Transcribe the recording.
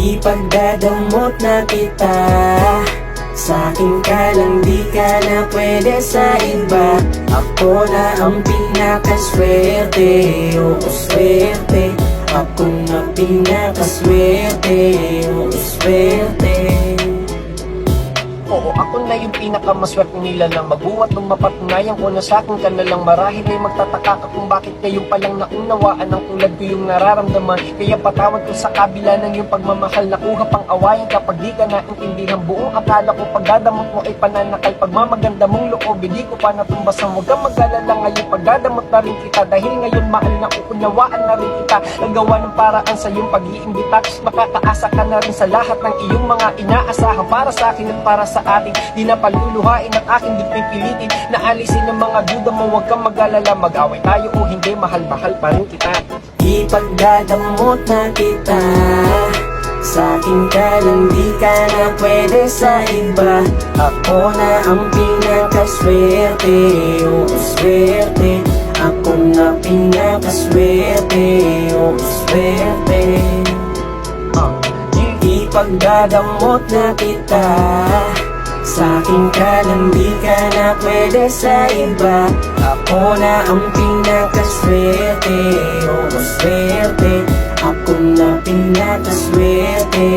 Ipagdadamot na kita, sa'kin ka lang, di ka na pwede sa iba. Ako na ang pinakaswerte, oo swerte. Ako na pinakaswerte, oo swerte. Oo, ako na yung pinakamaswerte nila na magbuhat nung mapatunayan ko na sa'kin ka na lang. Marahil ay magtataka ka kung bakit ngayon palang naunawaan ang tulad ko yung nararamdaman. Kaya patawad ko sa kabila ng yung pagmamahal, nakuha pang awayan kapag di ka naintindihan. Buong akala ko pagdadamot mo ay pananakal, pagmamaganda mong loob hindi ko pa natumbasan. Huwag kang mag-alala ngayon, pagdadamot na rin kita, dahil ngayon mahal na uunawaan na rin kita. Nagawa ng paraan sa iyong pag-iimbita, makakaasa ka na rin sa lahat ng iyong mga inaasahan para sa akin at para sa atin. Di na paluluhain ang aking di pipilitin na alisin ang mga duda mo. Huwag kang mag-alala, mag-away tayo o hindi, mahal-mahal pa rin kita. Ipagdadamot na kita, sa'kin ka lang, di ka na pwede sa iba. Ako na ang pinakaswerte, oo swerte. Ako na pinakaswerte, oo swerte. Ipagdadamot na kita, sa'kin ka lang, di ka na pwede sa iba. Ako na ang pinakaswerte, oo swerte. Ako na pinakaswerte,